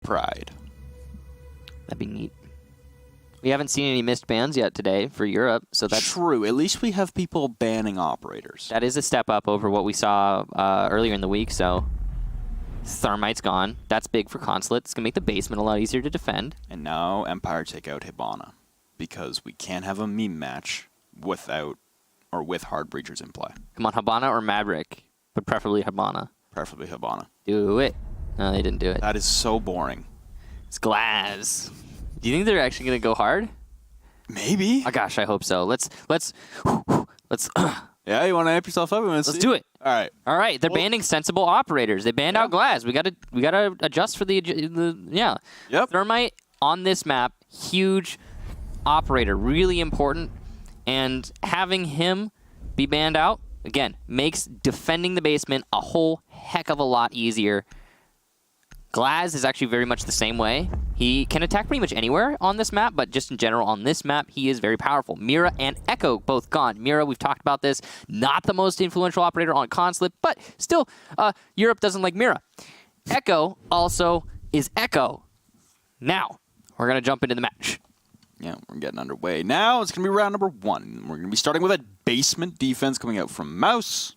Pride. That'd be neat. We haven't seen any missed bans yet today for Europe, so that's true. At least we have people banning operators. That is a step up over what we saw earlier in the week, so Thermite's gone. That's big for Consulate. It's going to make the basement a lot easier to defend. And now Empire take out Hibana, because we can't have a meme match without or with Hard Breachers in play. Come on, Hibana or Maverick, but preferably Hibana. Preferably Hibana. Do it. No, they didn't do it. That is so boring. It's Glaz. Do you think they're actually going to go hard? Maybe. Oh gosh, I hope so. Let's. Yeah, you want to amp yourself up? Let's do it. All right. They're banning sensible operators. They banned out Glaz. We gotta adjust for the yeah. Yep. Thermite on this map, huge operator, really important, and having him be banned out again makes defending the basement a whole heck of a lot easier. Glaz is actually very much the same way. He can attack pretty much anywhere on this map, but just in general on this map, he is very powerful. Mira and Echo both gone. Mira, we've talked about this, not the most influential operator on Consulate, but still, Europe doesn't like Mira. Echo also is Echo. Now, we're going to jump into the match. Yeah, we're getting underway. Now it's going to be round number 1. We're going to be starting with a basement defense coming out from Mouse.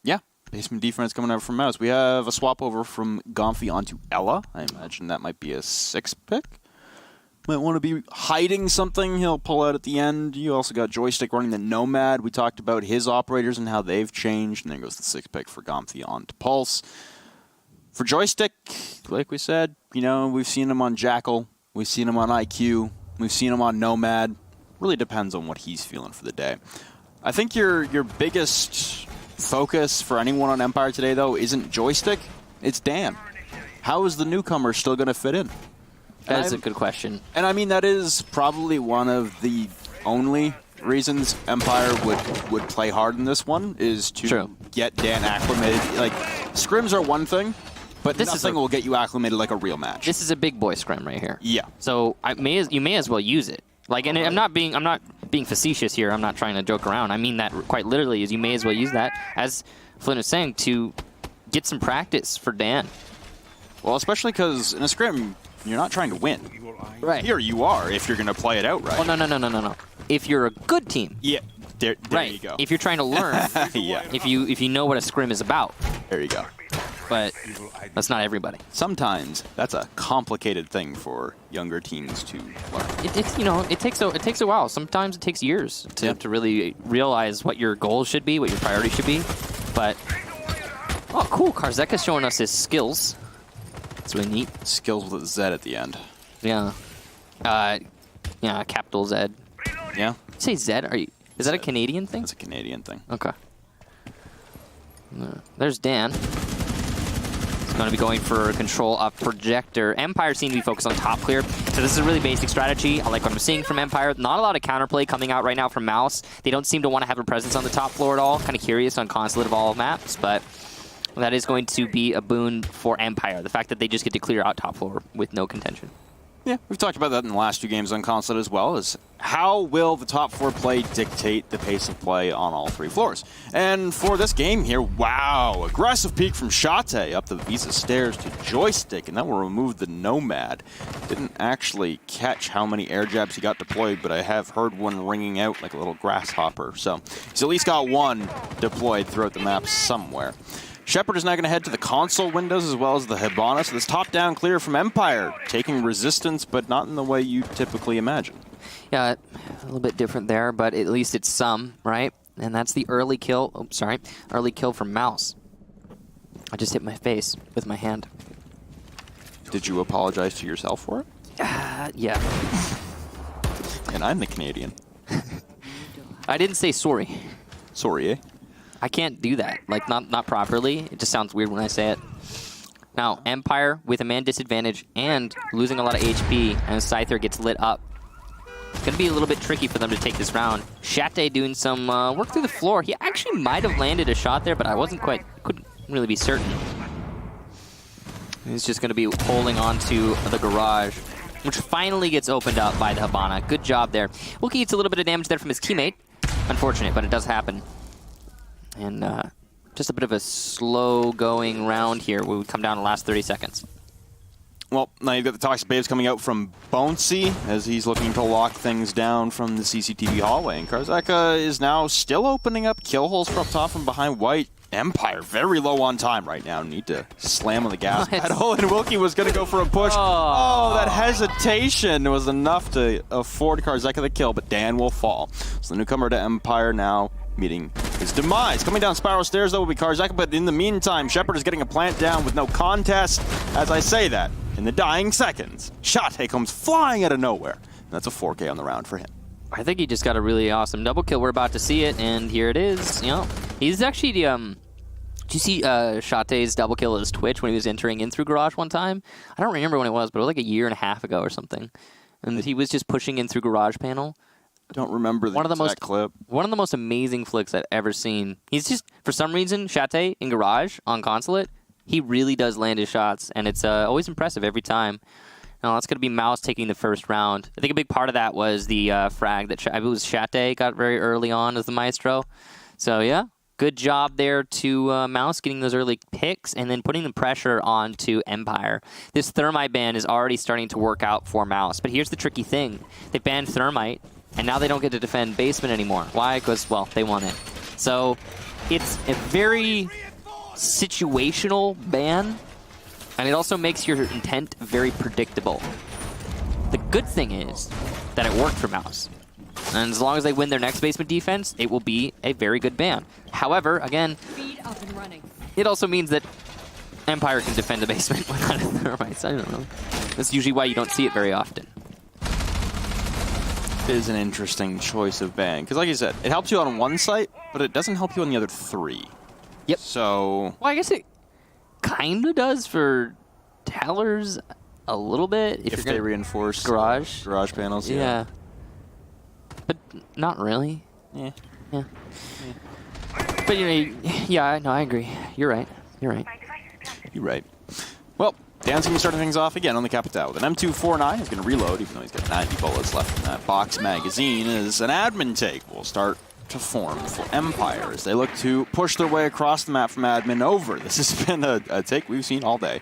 Yeah. Basement defense coming out from Mouse. We have a swap over from Gomfy onto Ella. I imagine that might be a 6 pick. Might want to be hiding something. He'll pull out at the end. You also got Joystick running the Nomad. We talked about his operators and how they've changed. And then goes the 6 pick for Gomfy onto Pulse. For Joystick, like we said, you know, we've seen him on Jackal. We've seen him on IQ. We've seen him on Nomad. Really depends on what he's feeling for the day. I think your biggest focus for anyone on Empire today, though, isn't Joystick. It's Dan. How is the newcomer still going to fit in? That is a good question. And I mean, that is probably one of the only reasons Empire would play hard in this one, is to get Dan acclimated. Like, scrims are one thing, but nothing will get you acclimated like a real match. This is a big boy scrim right here. Yeah. So you may as well use it. Like, and I'm not being facetious here. I'm not trying to joke around. I mean that quite literally. Is you may as well use that, as Flynn was saying, to get some practice for Dan. Well, especially because in a scrim, you're not trying to win. Right. Here you are if you're going to play it out right. Oh no. If you're a good team. Yeah. There you go. If you're trying to learn. Yeah. If you know what a scrim is about. There you go. But that's not everybody. Sometimes that's a complicated thing for younger teams to learn. It takes a while. Sometimes it takes years to really realize what your goals should be, what your priorities should be. But oh, cool! Karzeka's showing us his skills. That's really neat. Skills with a Z at the end. Yeah. Capital Z. Yeah. Say Z? Is that a Canadian thing? That's a Canadian thing. Okay. There's Dan. He's going to be going for control of Projector. Empire seem to be focused on top clear. So this is a really basic strategy. I like what I'm seeing from Empire. Not a lot of counterplay coming out right now from Mouse. They don't seem to want to have a presence on the top floor at all. Kind of curious on Consulate of all maps, but that is going to be a boon for Empire. The fact that they just get to clear out top floor with no contention. Yeah, we've talked about that in the last 2 games on Consulate as well, is how will the top 4 play dictate the pace of play on all 3 floors. And for this game here, wow, aggressive peek from Shate up the Visa stairs to Joystick, and that will remove the Nomad. Didn't actually catch how many air jabs he got deployed, but I have heard one ringing out like a little grasshopper. So he's at least got one deployed throughout the map somewhere. Shepard is now going to head to the console windows as well as the Hibana. So this top-down clear from Empire, taking resistance, but not in the way you typically imagine. Yeah, a little bit different there, but at least it's some, right? And that's the early kill. Oh, sorry. Early kill from Mouse. I just hit my face with my hand. Did you apologize to yourself for it? Yeah. And I'm the Canadian. I didn't say sorry. Sorry, eh? I can't do that. Like, not properly. It just sounds weird when I say it. Now, Empire with a man disadvantage and losing a lot of HP, and Scyther gets lit up. It's going to be a little bit tricky for them to take this round. Shate doing some work through the floor. He actually might have landed a shot there, but I couldn't really be certain. He's just going to be holding on to the garage, which finally gets opened up by the Hibana. Good job there. Wookie gets a little bit of damage there from his teammate. Unfortunate, but it does happen. And just a bit of a slow-going round here. We would come down to the last 30 seconds. Well, now you've got the Toxic Babes coming out from Bonesy as he's looking to lock things down from the CCTV hallway. And Karzeka is now still opening up kill holes from up top from behind White. Empire very low on time right now. Need to slam on the gas pedal. And Wilkie was going to go for a push. Oh, that hesitation was enough to afford Karzeka the kill, but Dan will fall. So the newcomer to Empire now meeting his demise. Coming down Spiral Stairs, though, will be Karzeka, but in the meantime, Shepard is getting a plant down with no contest. As I say that, in the dying seconds, Shate comes flying out of nowhere. And that's a 4K on the round for him. I think he just got a really awesome double kill. We're about to see it, and here it is. You know, he's actually did you see Shate's double kill at his Twitch when he was entering in through Garage one time? I don't remember when it was, but it was like a year and a half ago or something. And he was just pushing in through Garage panel. Don't remember the exact clip. One of the most amazing flicks I've ever seen. He's just, for some reason, Shate in Garage on Consulate, he really does land his shots, and it's always impressive every time. Now, that's going to be Mouse taking the first round. I think a big part of that was the frag that it was Shate got very early on as the Maestro. So, yeah, good job there to Mouse getting those early picks and then putting the pressure onto Empire. This Thermite ban is already starting to work out for Mouse, but here's the tricky thing. They banned Thermite, and now they don't get to defend Basement anymore. Why? Because, well, they won it. So, it's a very situational ban, and it also makes your intent very predictable. The good thing is that it worked for Mouse. And as long as they win their next Basement defense, it will be a very good ban. However, again, up and running. It also means that Empire can defend the Basement without Thermites. I don't know. That's usually why you don't see it very often. It is an interesting choice of ban, because like you said, it helps you on one site, but it doesn't help you on the other three. Yep. So... Well, I guess it kind of does for Tellers a little bit. If they reinforce Garage panels, yeah. But not really. Yeah. But, you know, yeah, no, I agree. You're right. You're right. Well, Dan's going to be starting things off again on the Capitao with an M249. He's going to reload, even though he's got 90 bullets left in that box magazine. As an admin take will start to form for Empire as they look to push their way across the map from admin over. This has been a take we've seen all day.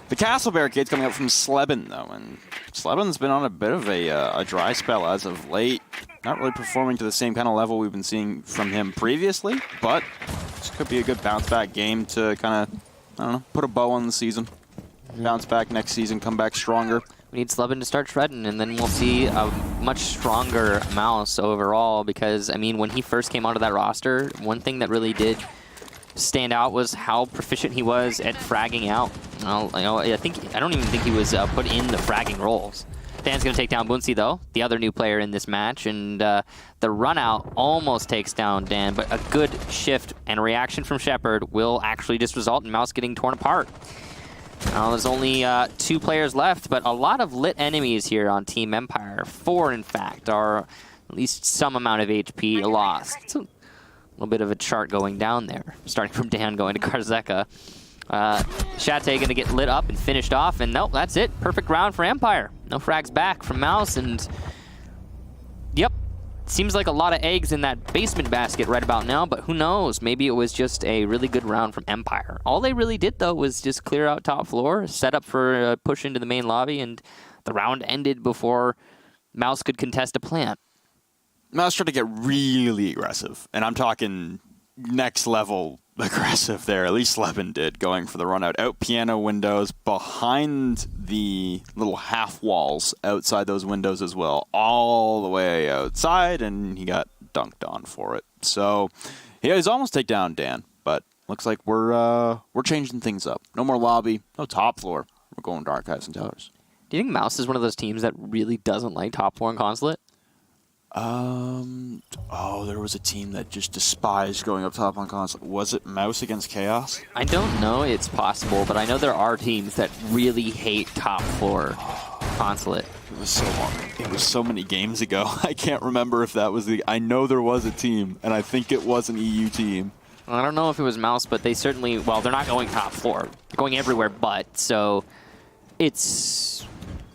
The castle barricade's coming out from Sleben, though, and Sleben's been on a bit of a dry spell as of late. Not really performing to the same kind of level we've been seeing from him previously, but this could be a good bounce-back game to kind of, I don't know, put a bow on the season. Bounce back next season, come back stronger. We need Sleben to start shredding, and then we'll see a much stronger Mouse overall, because, I mean, when he first came onto that roster, one thing that really did stand out was how proficient he was at fragging out. I don't even think he was put in the fragging roles. Dan's going to take down Bunsi, though, the other new player in this match, and the run out almost takes down Dan, but a good shift and reaction from Shepard will actually just result in Mouse getting torn apart. Now, there's only 2 players left, but a lot of lit enemies here on Team Empire. 4, in fact, are at least some amount of HP lost. It's a little bit of a chart going down there, starting from Dan going to Karzeka. Shate going to get lit up and finished off, and nope, that's it. Perfect round for Empire. No frags back from Mouse, and yep, seems like a lot of eggs in that basement basket right about now, but who knows? Maybe it was just a really good round from Empire. All they really did, though, was just clear out top floor, set up for a push into the main lobby, and the round ended before Mouse could contest a plant. Mouse tried to get really aggressive, and I'm talking next level aggressive there. At least Sleben did, going for the run out piano windows, behind the little half walls outside those windows as well, all the way outside, and he got dunked on for it. So yeah, he's almost take down Dan, but looks like we're changing things up. No more lobby, no top floor. We're going to Archives and Towers. Do you think Mouse is one of those teams that really doesn't like top floor and Consulate? There was a team that just despised going up top on Consulate. Was it Mouse against Chaos? I don't know. It's possible, but I know there are teams that really hate top floor Consulate. It was so long. It was so many games ago. I can't remember if that was I know there was a team, and I think it was an EU team. I don't know if it was Mouse, but they certainly, well, they're not going top floor. They're going everywhere but, so it's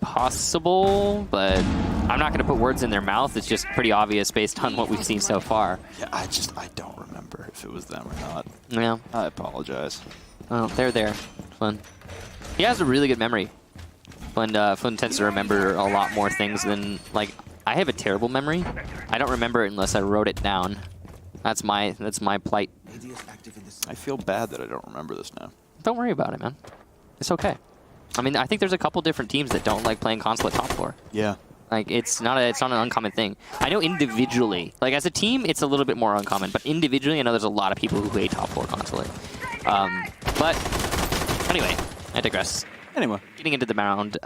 possible, but I'm not going to put words in their mouth. It's just pretty obvious based on what we've seen so far. Yeah, I don't remember if it was them or not. Yeah. I apologize. Oh, they're there. Fun. He has a really good memory. Fun tends to remember a lot more things than, like, I have a terrible memory. I don't remember it unless I wrote it down. That's my plight. I feel bad that I don't remember this now. Don't worry about it, man. It's okay. I mean, I think there's a couple different teams that don't like playing console at top floor. Yeah. Like, it's not an uncommon thing. I know individually, like as a team, it's a little bit more uncommon, but individually, I know there's a lot of people who hate top floor console. But anyway, I digress. Anyway. Getting into the round,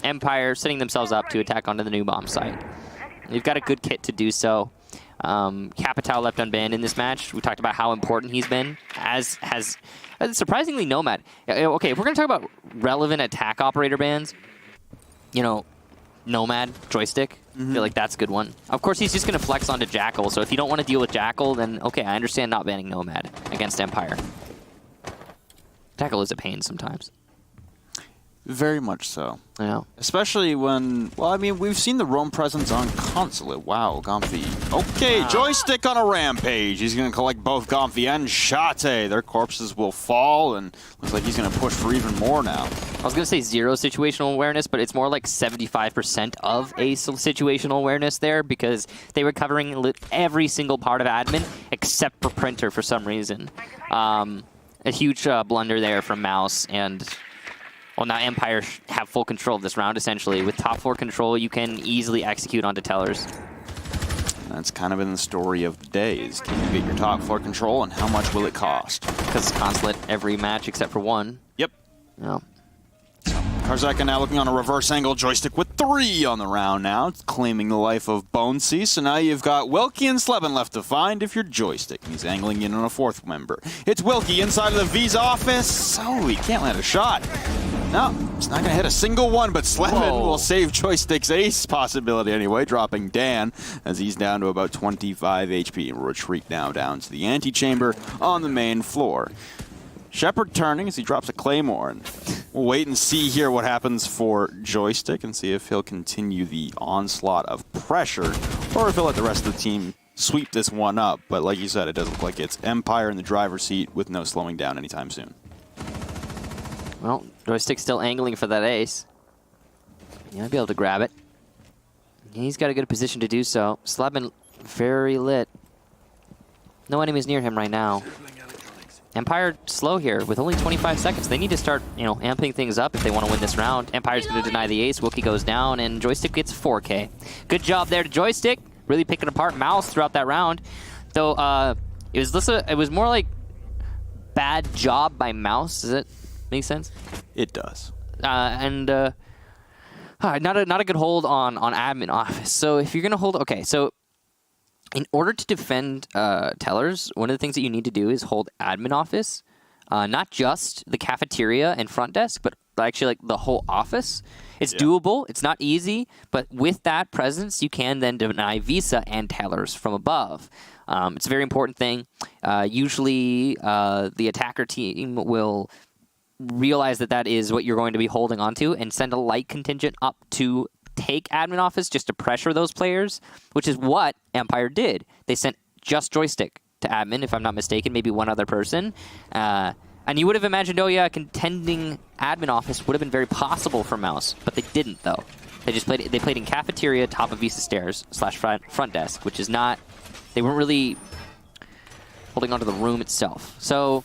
Empire setting themselves up to attack onto the new bomb site. They've got a good kit to do so. Capitao left unbanned in this match. We talked about how important he's been, as has surprisingly Nomad. Okay, if we're going to talk about relevant attack operator bans, you know, Nomad, Joystick, I feel like that's a good one. Of course, he's just going to flex onto Jackal, so if you don't want to deal with Jackal, then okay, I understand not banning Nomad against Empire. Jackal is a pain sometimes. Very much so. Yeah. Especially when, well, I mean, we've seen the roam presence on Consulate. Wow, Gomfi. Okay, Wow. Joystick on a rampage. He's going to collect both Gomfi and Shate. Their corpses will fall, and looks like he's going to push for even more now. I was going to say 0 situational awareness, but it's more like 75% of a situational awareness there because they were covering every single part of admin except for printer for some reason. A huge blunder there from Mouse, and well, now Empire have full control of this round, essentially. With top floor control, you can easily execute onto Tellers. That's kind of been the story of the day, is can you get your top floor control, and how much will it cost? Because it's Consulate every match except for one. Yep. Yeah. Karzaka now looking on a reverse angle. Joystick with 3 on the round now, claiming the life of Bonesea. So now you've got Wilkie and Sleben left to find if you're Joystick. He's angling in on a 4th member. It's Wilkie inside of the V's office. Oh, he can't land a shot. No, it's not going to hit a single one, but Sleben will save Joystick's ace possibility anyway, dropping Dan as he's down to about 25 HP and retreat now down to the antechamber on the main floor. Shepard turning as he drops a Claymore, and we'll wait and see here what happens for Joystick and see if he'll continue the onslaught of pressure or if he'll let the rest of the team sweep this one up. But like you said, it does look like it's Empire in the driver's seat with no slowing down anytime soon. Well, Joystick's still angling for that ace. He might be able to grab it. He's got a good position to do so. Sleben very lit. No enemies near him right now. Empire slow here with only 25 seconds. They need to start, you know, amping things up if they want to win this round. Empire's going to deny the ace. Wookie goes down, and Joystick gets 4K. Good job there to Joystick. Really picking apart Mouse throughout that round. Though it was more like bad job by Mouse. Does it make sense? It does. Not a good hold on admin office. So if you're going to hold, okay, so in order to defend Tellers, one of the things that you need to do is hold admin office, not just the cafeteria and front desk, but actually like the whole office. It's doable. It's not easy, but with that presence, you can then deny Visa and Tellers from above. It's a very important thing. Usually, the attacker team will realize that that is what you're going to be holding onto and send a light contingent up to take admin office just to pressure those players, which is what Empire did. They sent just Joystick to admin, if I'm not mistaken, maybe one other person. And you would have imagined, oh yeah, contending admin office would have been very possible for Mouse, but they didn't though. They played in cafeteria, top of Visa stairs / front desk, which is not, they weren't really holding onto the room itself. So,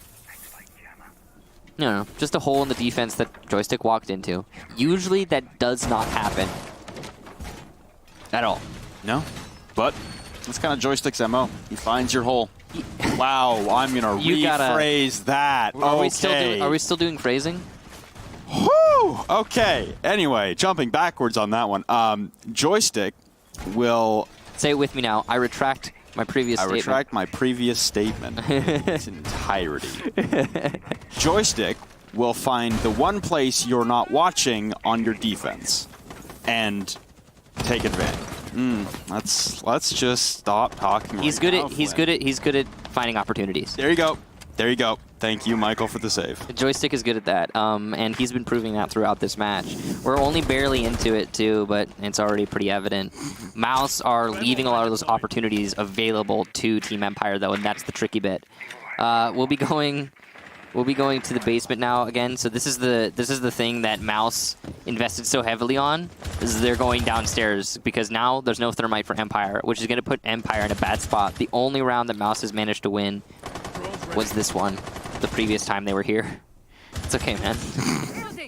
no, just a hole in the defense that Joystick walked into. Usually that does not happen at all. No, but that's kind of Joystick's MO. He finds your hole. Wow, I'm going to rephrase that. Are we still doing phrasing? Whew! Okay. Anyway, jumping backwards on that one. Joystick will... Say it with me now. I retract my previous statement. I retract my previous statement in its entirety. Joystick will find the one place you're not watching on your defense and take advantage. Let's just stop talking. He's good at finding opportunities. There you go. There you go. Thank you, Michael, for the save. Joystick is good at that, and he's been proving that throughout this match. We're only barely into it, too, but it's already pretty evident. Mouse are leaving a lot of those opportunities available to Team Empire, though, and that's the tricky bit. We'll be going to the basement now again. So this is the thing that Mouse invested so heavily on. Is they're going downstairs because now there's no Thermite for Empire, which is going to put Empire in a bad spot. The only round that Mouse has managed to win was this one. The previous time they were here. It's okay, man.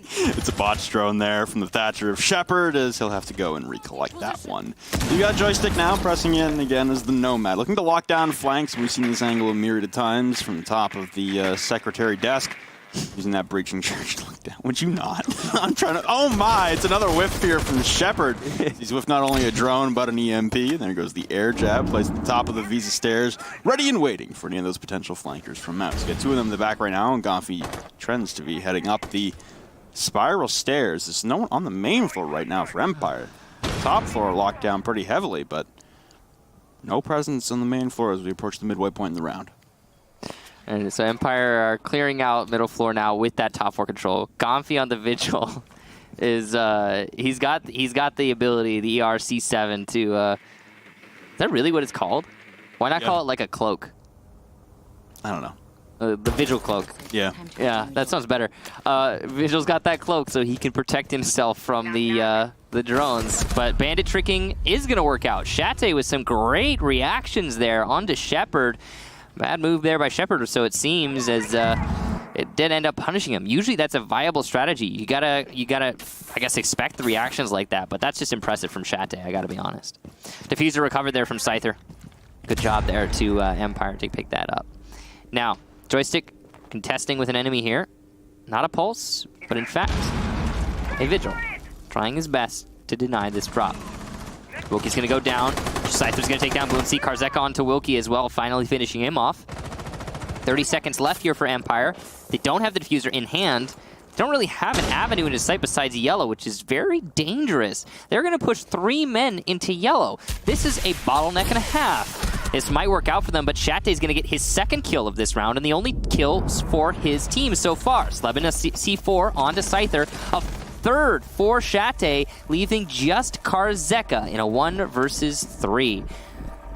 It's a botch drone there from the Thatcher of Shepard, as he'll have to go and recollect that one. You got Joystick now, pressing in again as the Nomad. Looking to lock down flanks. We've seen this angle a myriad of times from the top of the Secretary desk. Using that breaching charge to look down. Would you not? I'm trying to... Oh my! It's another whiff here from Shepard. He's with not only a drone, but an EMP. There goes the air jab. Placed at the top of the Visa stairs. Ready and waiting for any of those potential flankers from Mouse. Got two of them in the back right now, and Gonfi trends to be heading up the spiral stairs. There's no one on the main floor right now for Empire. Top floor locked down pretty heavily, but no presence on the main floor as we approach the midway point in the round. And so Empire are clearing out middle floor now with that top floor control. Gonfi on the Vigil is he's got the ability, the ERC7 to is that really what it's called? Why not call it like a cloak? I don't know. The Vigil cloak. Yeah. Yeah, that sounds better. Vigil's got that cloak so he can protect himself from the drones. But bandit tricking is going to work out. Shate with some great reactions there onto Shepard. Bad move there by Shepard, or so it seems, as it did end up punishing him. Usually that's a viable strategy. You gotta, I guess, expect the reactions like that, but that's just impressive from Shate, I gotta be honest. Diffuser recovered there from Scyther. Good job there to Empire to pick that up. Now, Joystick contesting with an enemy here. Not a Pulse, but in fact, a Vigil. Trying his best to deny this drop. Wilkie's going to go down. Scyther's going to take down Bloomsea. Karzeka onto Wilkie as well, finally finishing him off. 30 seconds left here for Empire. They don't have the diffuser in hand. They don't really have an avenue into sight besides Yellow, which is very dangerous. They're going to push 3 men into Yellow. This is a bottleneck and a half. This might work out for them, but Shate is going to get his second kill of this round, and the only kills for his team so far. Slevin a C4 onto Scyther. A third for Shate, leaving just Karzeka in a 1 versus 3.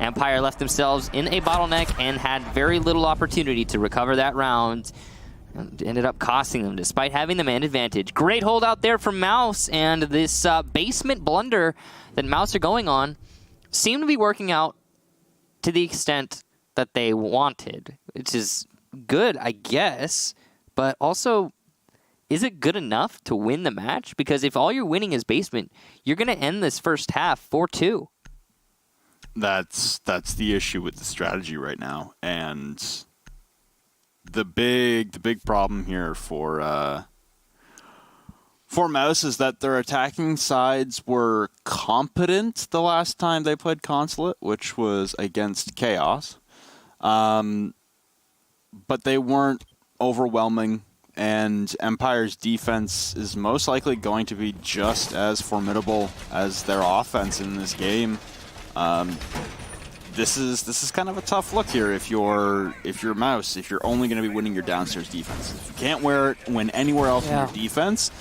Empire left themselves in a bottleneck and had very little opportunity to recover that round. And ended up costing them despite having the man advantage. Great hold out there from Mouse, and this basement blunder that Mouse are going on seemed to be working out to the extent that they wanted, which is good, I guess, but also, is it good enough to win the match? Because if all you're winning is basement, you're going to end this first half 4-2. That's the issue with the strategy right now, and the big problem here for Mouse is that their attacking sides were competent the last time they played Consulate, which was against Chaos, but they weren't overwhelming. And Empire's defense is most likely going to be just as formidable as their offense in this game. This is kind of a tough look here if you're Mouse, if you're only going to be winning your downstairs defense. If you can't win anywhere else in your defense,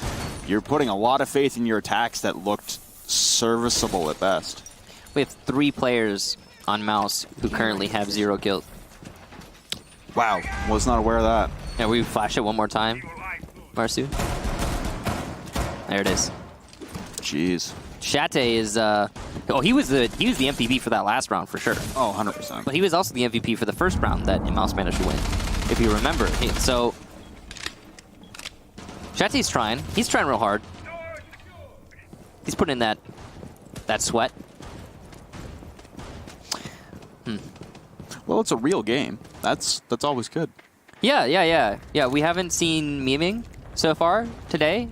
you're putting a lot of faith in your attacks that looked serviceable at best. We have 3 players on Mouse who currently have 0 kills. Wow, was not aware of that. Yeah, we flash it one more time, Marsu. There it is. Jeez. Shate is he was the MVP for that last round for sure. Oh, 100%. But he was also the MVP for the first round that Mouse managed to win, if you remember. So Shate's trying. He's trying real hard. He's putting in that sweat. Well, it's a real game. That's always good. Yeah. We haven't seen memeing so far today.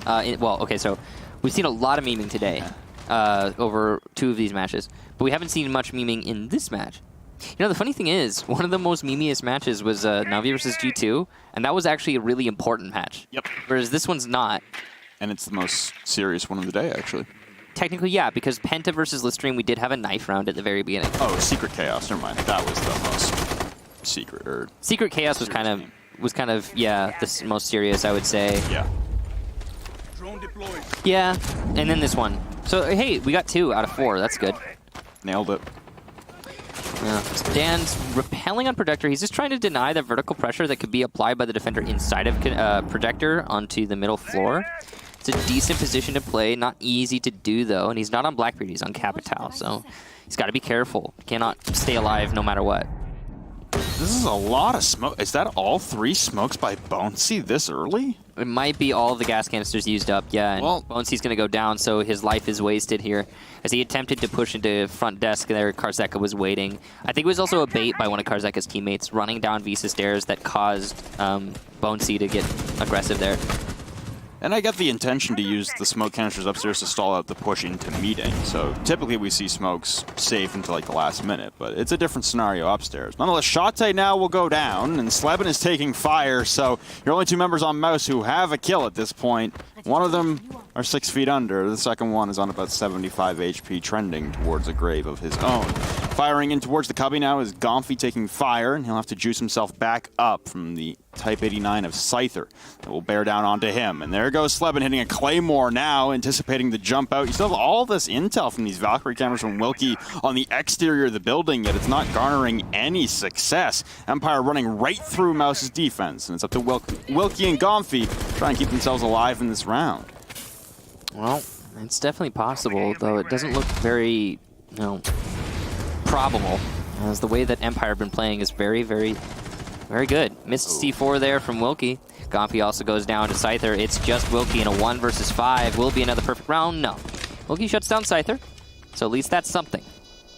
So we've seen a lot of memeing today over 2 of these matches, but we haven't seen much memeing in this match. You know, the funny thing is, one of the most memeiest matches was Na'Vi versus G2, and that was actually a really important match. Yep. Whereas this one's not. And it's the most serious one of the day, actually. Technically, yeah, because Penta versus Listerine, we did have a knife round at the very beginning. Oh, Secret Chaos. Never mind. That was the most secret. Secret Chaos was kind of was kind of, yeah, the most serious, I would say. Yeah. Yeah, and then this one. So, hey, we got 2 out of 4. That's good. Nailed it. Yeah. Dan's repelling on Projector. He's just trying to deny the vertical pressure that could be applied by the defender inside of Projector onto the middle floor. It's a decent position to play. Not easy to do, though. And he's not on Blackbeard. He's on Capitao. So he's got to be careful. He cannot stay alive no matter what. This is a lot of smoke. Is that all 3 smokes by Bonesy this early? It might be all of the gas canisters used up, yeah. And well, Bonesy's going to go down, so his life is wasted here. As he attempted to push into front desk there, Karzeka was waiting. I think it was also a bait by one of Karzeka's teammates running down Visa stairs that caused Bonesy to get aggressive there. And I get the intention to use the smoke canisters upstairs to stall out the push into meeting. So typically we see smokes safe until like the last minute, but it's a different scenario upstairs. Nonetheless, Shate now will go down, and Slebin is taking fire, so you're only 2 members on Mouse who have a kill at this point. One of them are 6 feet under. The second one is on about 75 HP, trending towards a grave of his own. Firing in towards the cubby now is Gomfy taking fire, and he'll have to juice himself back up from the Type 89 of Scyther. That will bear down onto him. And there goes Slebin hitting a Claymore now, anticipating the jump out. You still have all this intel from these Valkyrie cameras from Wilkie on the exterior of the building, yet it's not garnering any success. Empire running right through Mouse's defense, and it's up to Wilkie and Gomfy trying to keep themselves alive in this round. Well, it's definitely possible, though it doesn't look very, probable, as the way that Empire have been playing is very, very, very good. Missed C4 there from Wilkie. Gomfy also goes down to Scyther. It's just Wilkie in a 1 versus 5. Will it be another perfect round? No. Wilkie shuts down Scyther, so at least that's something.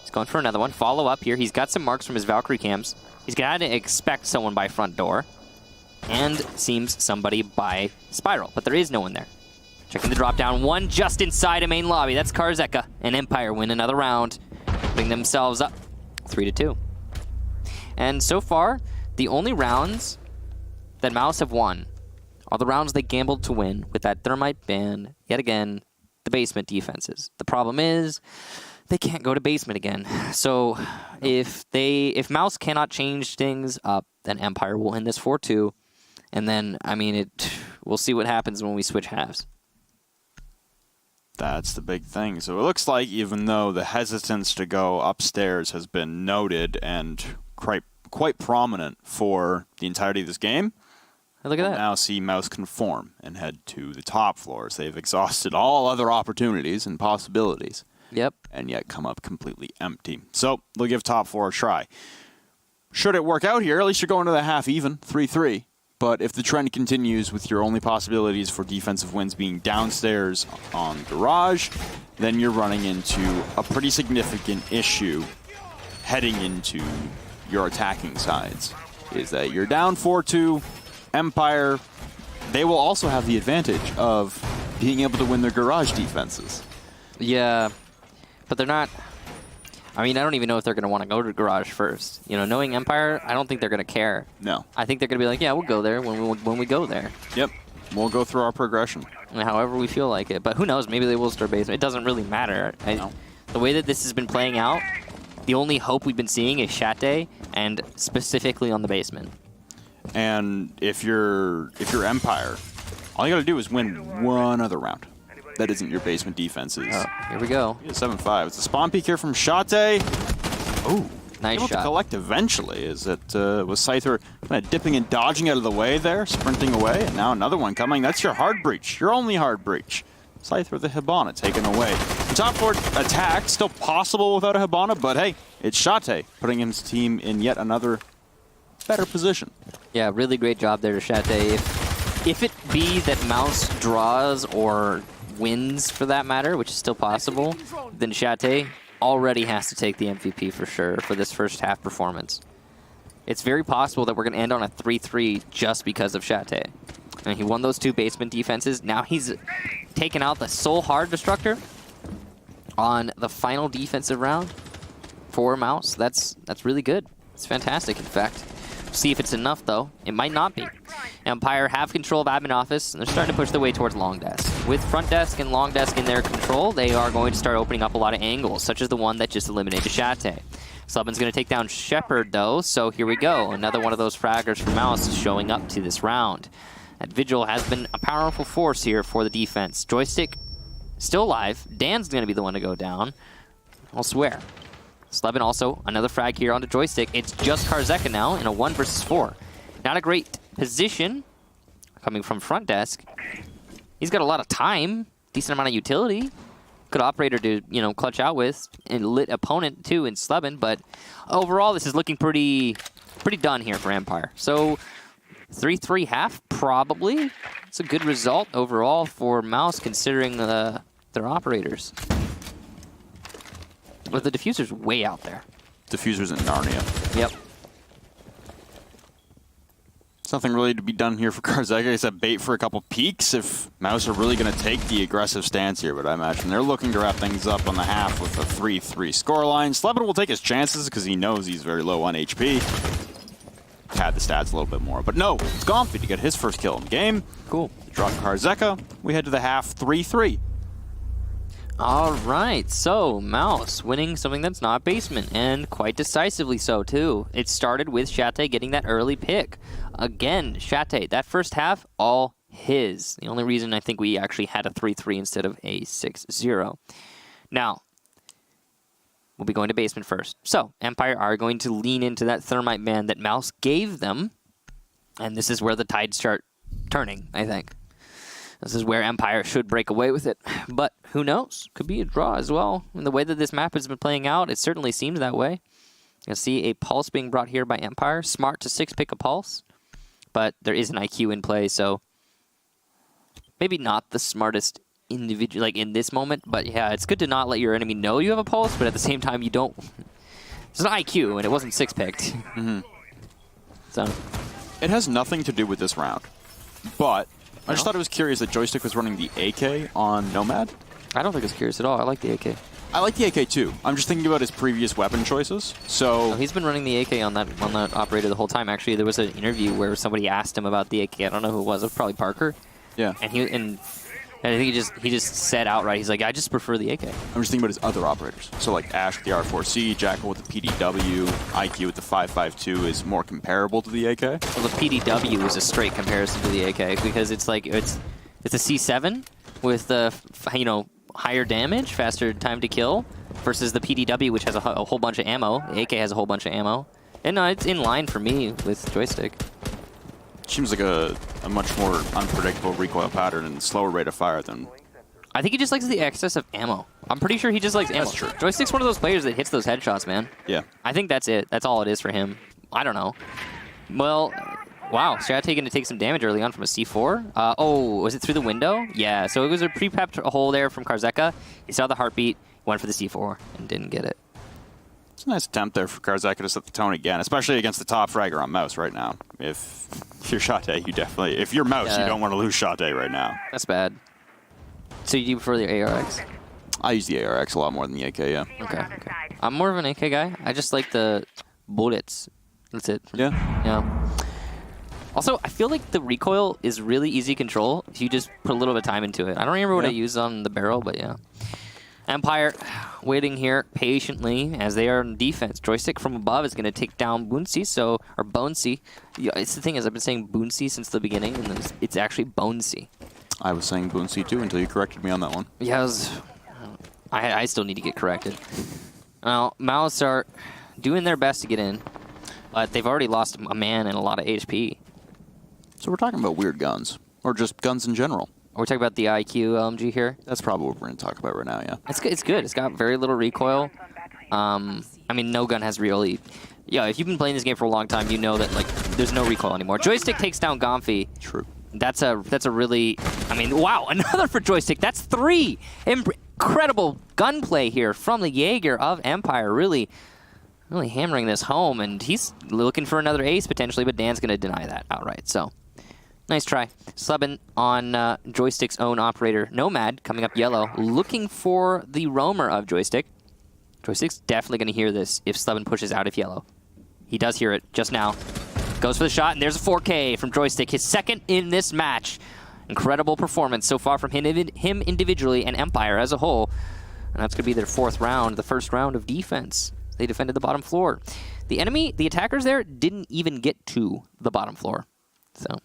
He's going for another one. Follow up here. He's got some marks from his Valkyrie cams. He's got to expect someone by front door, and seems somebody by Spiral, but there is no one there. Checking the drop down. 1 just inside a main lobby. That's Karzeka, and Empire win another round, putting themselves up 3-2. And so far, the only rounds that Mouse have won are the rounds they gambled to win with that Thermite ban, yet again, the basement defenses. The problem is they can't go to basement again. So if Mouse cannot change things up, then Empire will win this 4-2. And then, I mean, we'll see what happens when we switch halves. That's the big thing. So it looks like even though the hesitance to go upstairs has been noted and quite prominent for the entirety of this game, look at that. Now see Mouse conform and head to the top floors. They've exhausted all other opportunities and possibilities. Yep. And yet come up completely empty. So they'll give top 4 a try. Should it work out here, at least you're going to the half even, 3-3. But if the trend continues with your only possibilities for defensive wins being downstairs on Garage, then you're running into a pretty significant issue heading into your attacking sides. Is that you're down 4-2, Empire, they will also have the advantage of being able to win their Garage defenses. Yeah, but they're not... I mean, I don't even know if they're going to want to go to Garage first. You know, knowing Empire, I don't think they're going to care. No. I think they're going to be like, yeah, we'll go there when we go there. Yep. We'll go through our progression. However we feel like it. But who knows? Maybe they will start basement. It doesn't really matter. No. The way that this has been playing out, the only hope we've been seeing is Shate, and specifically on the basement. And if you're Empire, all you got to do is win one other round. That isn't your basement defenses. Here we go. Yeah, 7-5. It's a spawn peek here from Shate. Oh, nice able shot. to collect eventually. Is it was Scyther kind of dipping and dodging out of the way there, sprinting away, and now another one coming. That's your hard breach. Your only hard breach. Scyther the Hibana taken away. The top 4 attack still possible without a Hibana, but hey, it's Shate putting his team in yet another better position. Yeah, really great job there to Shate. If it be that Mouse draws or wins for that matter, which is still possible, then Shate already has to take the MVP for sure for this first half performance. It's very possible that we're going to end on a 3-3 just because of Shate. And he won those 2 basement defenses. Now he's taken out the sole hard destructor on the final defensive round for Mouse. That's really good. It's fantastic, in fact. See if it's enough, though. It might not be. Empire have control of admin office, and they're starting to push their way towards long desk. With front desk and long desk in their control, they are going to start opening up a lot of angles, such as the one that just eliminated Shate. Slubin's going to take down Shepard, though, so here we go. Another one of those fraggers for Mouse showing up to this round. That Vigil has been a powerful force here for the defense. Joystick still alive. Dan's going to be the one to go down. I'll swear. Slebin also, another frag here onto Joystick. It's just Karzeka now in a 1 versus 4. Not a great position coming from front desk. He's got a lot of time, decent amount of utility. Good operator to, you know, clutch out with, and lit opponent too in Slebin, but overall this is looking pretty done here for Empire. So 3-3 half, probably. It's a good result overall for Mouse considering their operators. But the diffuser's way out there. Diffuser's in Narnia. Yep. There's nothing really to be done here for Karzeka except bait for a couple peeks if Mouse are really going to take the aggressive stance here, but I imagine they're looking to wrap things up on the half with a 3-3 scoreline. Slebin will take his chances because he knows he's very low on HP. Pad the stats a little bit more, but no, it's Gomfi to get his first kill in the game. Cool. Drop Karzeka. We head to the half 3-3. All right, so Mouse winning something that's not basement, and quite decisively so, too. It started with Shate getting that early pick. Again, Shate, that first half, all his. The only reason I think we actually had a 3-3 instead of a 6-0. Now, we'll be going to basement first. So, Empire are going to lean into that Thermite Man that Mouse gave them, and this is where the tides start turning, I think. This is where Empire should break away with it. But who knows? Could be a draw as well. And the way that this map has been playing out, it certainly seems that way. You'll see a Pulse being brought here by Empire. Smart to 6-pick a Pulse. But there is an IQ in play, so maybe not the smartest individual like in this moment. But yeah, it's good to not let your enemy know you have a Pulse, but at the same time, you don't. It's an IQ, and it wasn't 6-picked. Mm-hmm. So it has nothing to do with this round, but I just thought it was curious that Joystick was running the AK on Nomad. I don't think it's curious at all. I like the AK. I like the AK too. I'm just thinking about his previous weapon choices. So he's been running the AK on that operator the whole time. Actually, there was an interview where somebody asked him about the AK. I don't know who it was. It was probably Parker. Yeah. And I think he just said outright, he's like, I just prefer the AK. I'm just thinking about his other operators. So like Ash with the R4C, Jackal with the PDW, IQ with the 5.52 is more comparable to the AK. Well, the PDW is a straight comparison to the AK because it's like it's a C7 with the higher damage, faster time to kill, versus the PDW, which has a whole bunch of ammo. The AK has a whole bunch of ammo. And no, it's in line for me with Joystick. Seems like a much more unpredictable recoil pattern and slower rate of fire than... I think he just likes the excess of ammo. I'm pretty sure he just likes ammo. That's true. Joystick's one of those players that hits those headshots, man. Yeah. I think that's it. That's all it is for him. I don't know. Well, wow. Strat going to take some damage early on from a C4. Oh, was it through the window? Yeah, so it was a pre-prepped hole there from Karzeka. He saw the heartbeat, went for the C4, and didn't get it. It's a nice attempt there for Karzeka to set the tone again, especially against the top fragger on Mouse right now. If you're Shate, you definitely... If you're Mouse, you don't want to lose Shate right now. That's bad. So you prefer the ARX? I use the ARX a lot more than the AK, yeah. Okay. I'm more of an AK guy. I just like the bullets. That's it. Yeah? Yeah. Also, I feel like the recoil is really easy control if you just put a little bit of time into it. I don't remember what I used on the barrel, but yeah. Empire waiting here patiently as they are in defense. Joystick from above is going to take down Boonsey, or Bonesey. Yeah, it's the thing is, I've been saying Boonsey since the beginning, and it's actually Bonesey. I was saying Boonsey too until you corrected me on that one. Yeah, I still need to get corrected. Now, Mouse are doing their best to get in, but they've already lost a man and a lot of HP. So we're talking about weird guns, or just guns in general. We're talking about the IQ LMG here. That's probably what we're going to talk about right now, yeah. It's good. It's got very little recoil. I mean, no gun has really... Yeah, if you've been playing this game for a long time, you know that like there's no recoil anymore. Joystick takes down Gomfi. True. That's a really... I mean, wow, another for Joystick. That's 3! Incredible gunplay here from the Jaeger of Empire. Really hammering this home, and he's looking for another ace potentially, but Dan's going to deny that outright, so... Nice try. Slebin on Joystick's own operator, Nomad, coming up yellow, looking for the roamer of Joystick. Joystick's definitely going to hear this if Slebin pushes out of yellow. He does hear it just now. Goes for the shot, and there's a 4K from Joystick, his second in this match. Incredible performance so far from him individually and Empire as a whole. And that's going to be their fourth round, the first round of defense. They defended the bottom floor. The attackers there, didn't even get to the bottom floor. So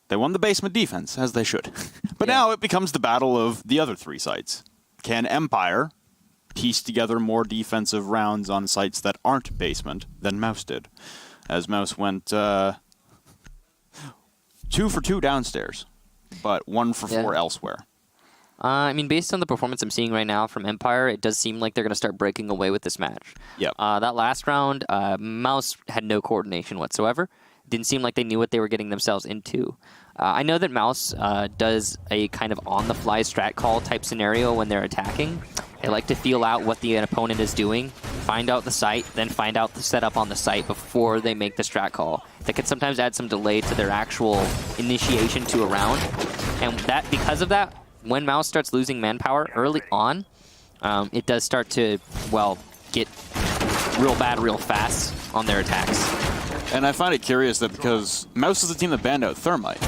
they won the basement defense, as they should. But now it becomes the battle of the other 3 sites. Can Empire piece together more defensive rounds on sites that aren't basement than Mouse did? As Mouse went 2 for 2 downstairs, but 1 for 4 elsewhere. I mean, based on the performance I'm seeing right now from Empire, it does seem like they're going to start breaking away with this match. Yep. That last round, Mouse had no coordination whatsoever. Didn't seem like they knew what they were getting themselves into. I know that Mouse does a kind of on-the-fly strat call type scenario when they're attacking. They like to feel out what the opponent is doing, find out the site, then find out the setup on the site before they make the strat call. That can sometimes add some delay to their actual initiation to a round. And that, because of that, when Mouse starts losing manpower early on, it does start to, well, get real bad real fast on their attacks. And I find it curious that because Mouse is the team that banned out Thermite.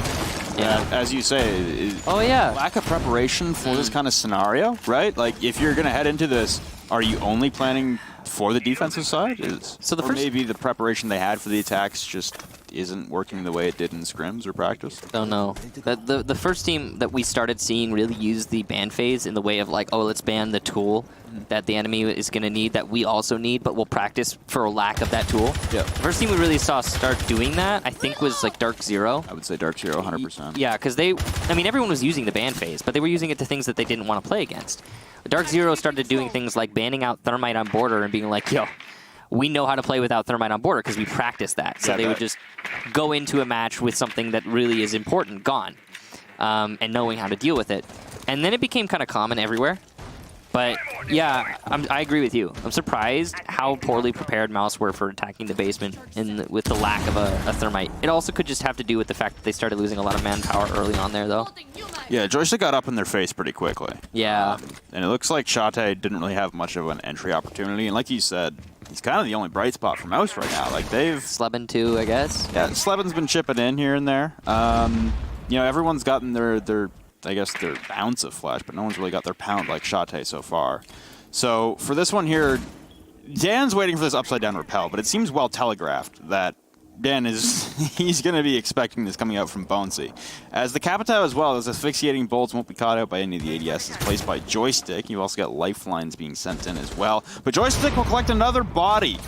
Yeah. As you say, lack of preparation for this kind of scenario, right? Like, if you're going to head into this, are you only planning for the defensive side? Or maybe the preparation they had for the attacks just isn't working the way it did in scrims or practice? Don't know. The first team that we started seeing really use the ban phase in the way of like, oh, let's ban the tool that the enemy is going to need, that we also need, but we'll practice for a lack of that tool. Yeah. The first team we really saw start doing that, I think, was like Dark Zero. I would say Dark Zero, 100%. Yeah, because everyone was using the ban phase, but they were using it to things that they didn't want to play against. Dark Zero started doing things like banning out Thermite on border and being like, yo, we know how to play without Thermite on border because we practiced that. So they would just go into a match with something that really is important, gone, and knowing how to deal with it. And then it became kind of common everywhere. But yeah, I agree with you. I'm surprised how poorly prepared Mouse were for attacking the basement with the lack of a Thermite. It also could just have to do with the fact that they started losing a lot of manpower early on there, though. Yeah, Joystick got up in their face pretty quickly. Yeah. And it looks like Shate didn't really have much of an entry opportunity. And like you said, he's kind of the only bright spot for Mouse right now. Like they've Sleben too, I guess. Yeah, Sleben's been chipping in here and there. Everyone's gotten their ounce of flash, but no one's really got their pound like Shate so far. So for this one here, Dan's waiting for this upside down repel, but it seems well telegraphed that Dan he's going to be expecting this coming out from Bonesy. As the Capitao as well, as asphyxiating bolts won't be caught out by any of the ADSs placed by Joystick. You also got lifelines being sent in as well. But Joystick will collect another body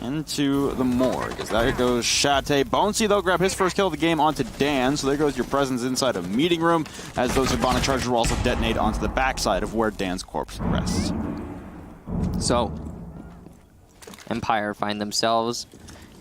into the morgue. As that goes Shate. Bonesy, though, grab his first kill of the game onto Dan. So there goes your presence inside a meeting room, as those Hibana charges will also detonate onto the backside of where Dan's corpse rests. So, Empire find themselves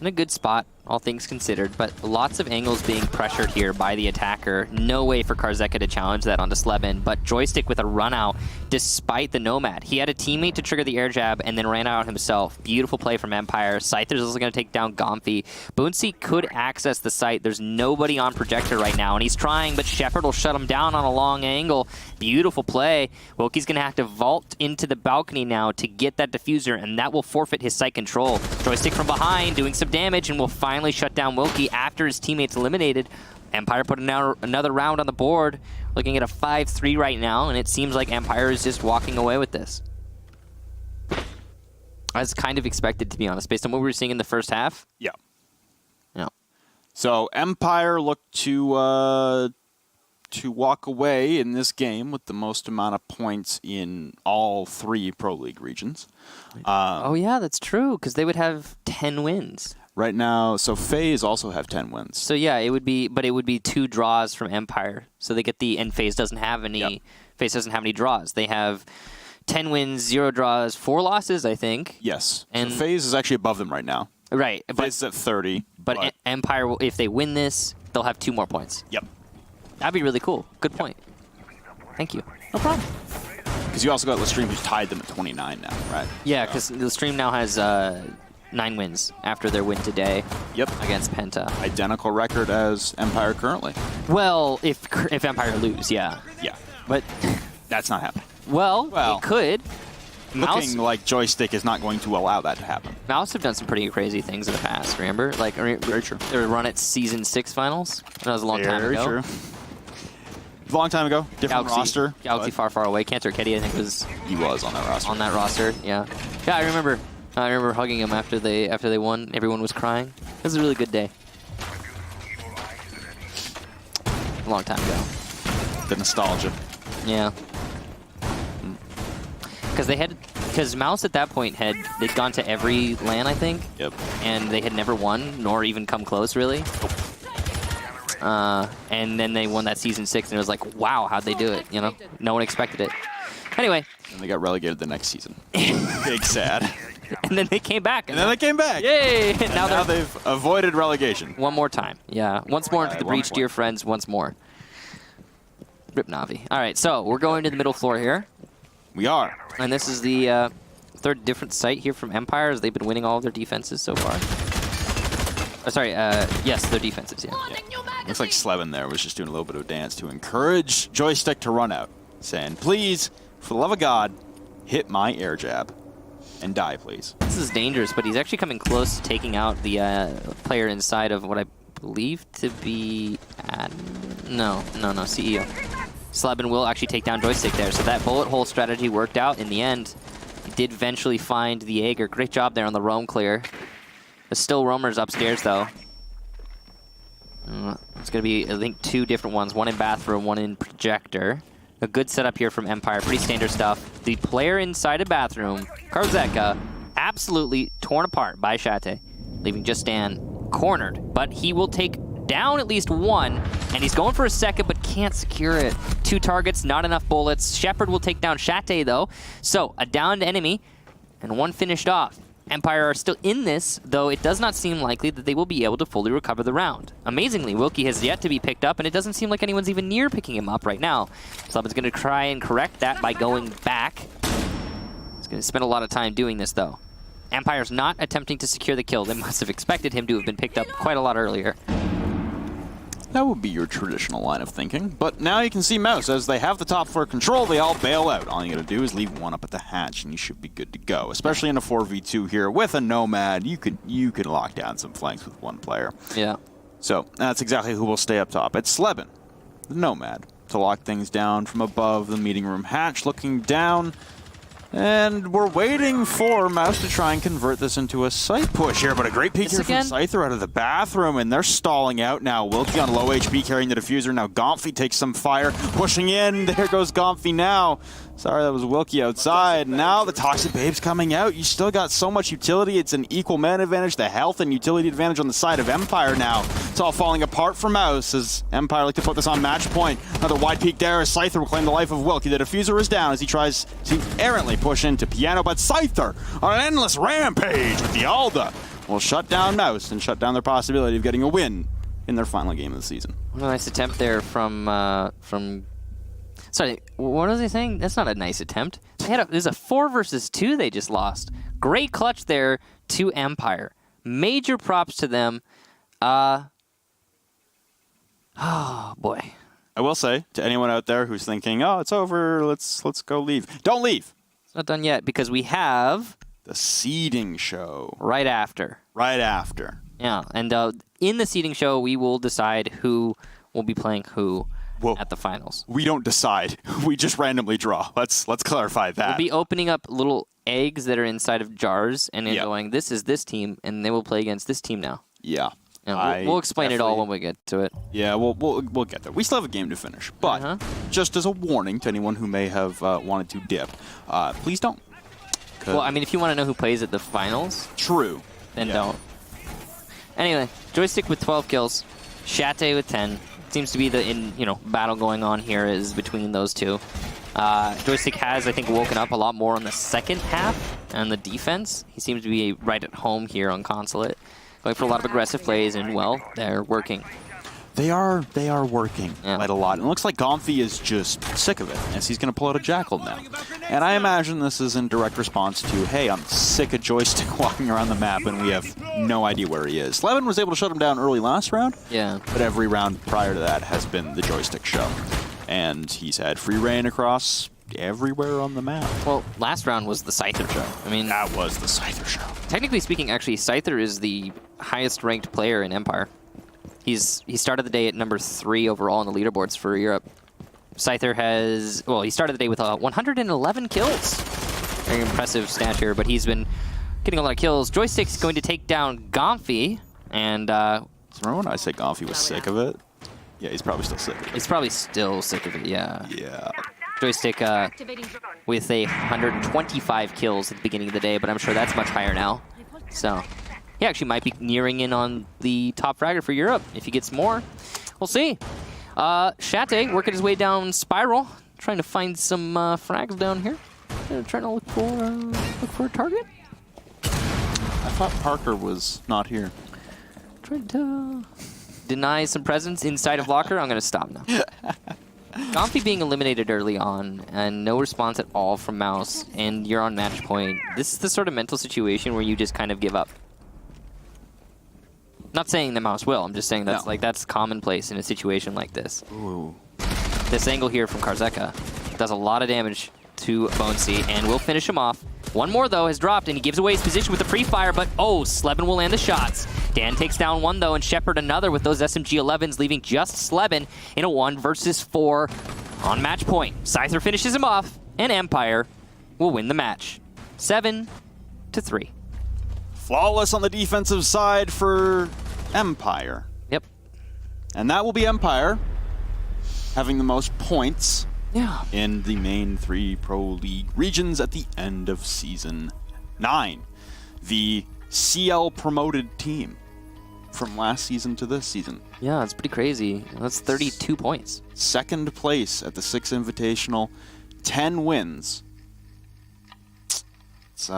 in a good spot, all things considered, but lots of angles being pressured here by the attacker. No way for Karzeka to challenge that onto Sleben, but Joystick with a run out despite the Nomad. He had a teammate to trigger the air jab and then ran out himself. Beautiful play from Empire. Scyther's also going to take down Gomfi. Boonsy could access the site. There's nobody on Projector right now, and he's trying, but Shepard will shut him down on a long angle. Beautiful play. Wilkie's going to have to vault into the balcony now to get that diffuser, and that will forfeit his site control. Joystick from behind doing some damage and will finally shut down Wilkie after his teammates eliminated. Empire put another round on the board, looking at a 5-3 right now, and it seems like Empire is just walking away with this. As kind of expected, to be honest, based on what we were seeing in the first half. Yeah. Yeah. So Empire looked to walk away in this game with the most amount of points in all 3 Pro League regions. Oh yeah, that's true, because they would have 10 wins. Right now, so FaZe also have 10 wins. So yeah, it would be 2 draws from Empire. So they get and FaZe doesn't have any. Yep. FaZe doesn't have any draws. They have 10 wins, 0 draws, 4 losses, I think. Yes. And so FaZe is actually above them right now. Right. FaZe is at 30. But Empire, if they win this, they'll have 2 more points. Yep. That'd be really cool. Good point. Thank you. No problem. Because you also got Lestream, who's tied them at 29 now, right? Yeah, because Lestream now has 9 wins after their win today. Yep. Against Penta. Identical record as Empire currently. Well, if Empire lose, yeah. Yeah. But that's not happening. Well, it could. looking like Joystick is not going to allow that to happen. Mouse have done some pretty crazy things in the past, remember? Like, Very true. Their run at Season 6 finals. That was a long time ago. Very true. Long time ago, different roster. Galaxy far, far away. Cantor Ketty, I think, he was on that roster. on that roster. Yeah, yeah. I remember hugging him after they won. Everyone was crying. It was a really good day. A long time ago. The nostalgia. Yeah. Because Mouse at that point they'd gone to every LAN, I think. Yep. And they had never won, nor even come close, really. And then they won that Season 6, and it was like, wow, how'd they do it? You know, no one expected it. Anyway. And they got relegated the next season. Big sad. And then they came back. And then they came back. Yay! And now they've avoided relegation. One more time. Yeah. Once more into the breach, more. dear friends. Once more. Rip Navi. All right, so we're going to the middle floor here. We are. And this is the third different site here from Empire, as they've been winning all of their defenses so far. Yes, their defenses, yeah. Looks like Slevin there was just doing a little bit of a dance to encourage Joystick to run out, saying, please, for the love of God, hit my air jab and die, please. This is dangerous, but he's actually coming close to taking out the player inside of what I believe to be... No, CEO. Slevin will actually take down Joystick there, so that bullet hole strategy worked out in the end. He did eventually find the Jaeger. Great job there on the roam clear. There's still roamers upstairs, though. It's going to be, I think, 2 different ones. One in bathroom, one in projector. A good setup here from Empire. Pretty standard stuff. The player inside a bathroom, Karzeka, absolutely torn apart by Shate, leaving just Dan cornered. But he will take down at least one, and he's going for a second, but can't secure it. 2 targets, not enough bullets. Shepard will take down Shate, though. So, a downed enemy, and 1 finished off. Empire are still in this, though it does not seem likely that they will be able to fully recover the round. Amazingly, Wilkie has yet to be picked up, and it doesn't seem like anyone's even near picking him up right now. Slubin's going to try and correct that by going back. He's going to spend a lot of time doing this, though. Empire's not attempting to secure the kill. They must have expected him to have been picked up quite a lot earlier. That would be your traditional line of thinking. But now you can see Mouse, as they have the top floor control, they all bail out. All you gotta do is leave one up at the hatch, and you should be good to go. Especially in a 4v2 here with a Nomad, you could lock down some flanks with 1 player. Yeah. So that's exactly who will stay up top. It's Slevin, the Nomad, to lock things down from above the meeting room hatch, looking down. And we're waiting for Mouse to try and convert this into a site push here, but a great peek here from Scyther out of the bathroom, and they're stalling out now. Wilkie on low HP carrying the diffuser. Now Gomfy takes some fire, pushing in. There goes Gomfy now. Sorry, that was Wilkie outside. Now the Toxic Babe's coming out. You still got so much utility. It's an equal man advantage. The health and utility advantage on the side of Empire now. It's all falling apart for Mouse as Empire like to put this on match point. Another wide peek there as Scyther will claim the life of Wilkie. The diffuser is down as he tries to errantly push into Piano, but Scyther on an endless rampage with the Alda will shut down Mouse and shut down their possibility of getting a win in their final game of the season. What a nice attempt there from... Sorry, what was he saying? That's not a nice attempt. There's a 4 versus 2 they just lost. Great clutch there to Empire. Major props to them. Oh, boy. I will say to anyone out there who's thinking, oh, it's over, let's go leave. Don't leave. It's not done yet because we have... the seeding show. Right after. Right after. Yeah, and in the seeding show, we will decide who will be playing who at the finals. We don't decide. We just randomly draw. Let's clarify that. We'll be opening up little eggs that are inside of jars and going, this is this team, and they will play against this team now. Yeah. And we'll explain it all when we get to it. Yeah, we'll get there. We still have a game to finish. But just as a warning to anyone who may have wanted to dip, please don't. Well, I mean, if you want to know who plays at the finals, true, then don't. Anyway, Joystick with 12 kills, Shate with 10. Seems to be the battle going on here is between those two. Joystick has, I think, woken up a lot more on the second half and the defense. He seems to be right at home here on Consulate, going for a lot of aggressive plays, and well, they're working. They are working quite a lot. And it looks like Gomfy is just sick of it, as he's going to pull out a Jackal now. And I imagine this is in direct response to, hey, I'm sick of Joystick walking around the map and we have no idea where he is. Slevin was able to shut him down early last round, but every round prior to that has been the Joystick show. And he's had free reign across everywhere on the map. Well, last round was the Scyther show. I mean, That was the Scyther show. technically speaking, actually, Scyther is the highest ranked player in Empire. He started the day at number 3 overall on the leaderboards for Europe. Scyther has, well, he started the day with 111 kills. Very impressive stat here, but he's been getting a lot of kills. Joystick's going to take down Gomfi, and Remember when I said Gomfi was sick of it? Yeah, he's probably still sick of it. he's probably still sick of it, yeah. Yeah. Joystick with 125 kills at the beginning of the day, but I'm sure that's much higher now. So he actually might be nearing in on the top fragger for Europe if he gets more. We'll see. Shate working his way down Spiral, trying to find some frags down here. Trying to look for a target. I thought Parker was not here. Trying to deny some presence inside of locker. I'm going to stop now. Gomfi being eliminated early on and no response at all from Mouse, and you're on match point. This is the sort of mental situation where you just kind of give up. Not saying the Mouse will. I'm just saying that's that's commonplace in a situation like this. Ooh. This angle here from Karzeka does a lot of damage to Bonesy and will finish him off. One more, though, has dropped, and he gives away his position with the pre-fire, but oh, Sleben will land the shots. Dan takes down one, though, and Shepard another with those SMG-11s, leaving just Sleben in a 1 versus 4 on match point. Scyther finishes him off, and Empire will win the match. 7-3. Flawless on the defensive side for Empire. Yep. And that will be Empire having the most points Yeah. in the main 3 Pro League regions at the end of Season 9. The CL promoted team from last season to this season. Yeah, it's pretty crazy. That's 32 points. Second place at the 6 Invitational, 10 wins. It's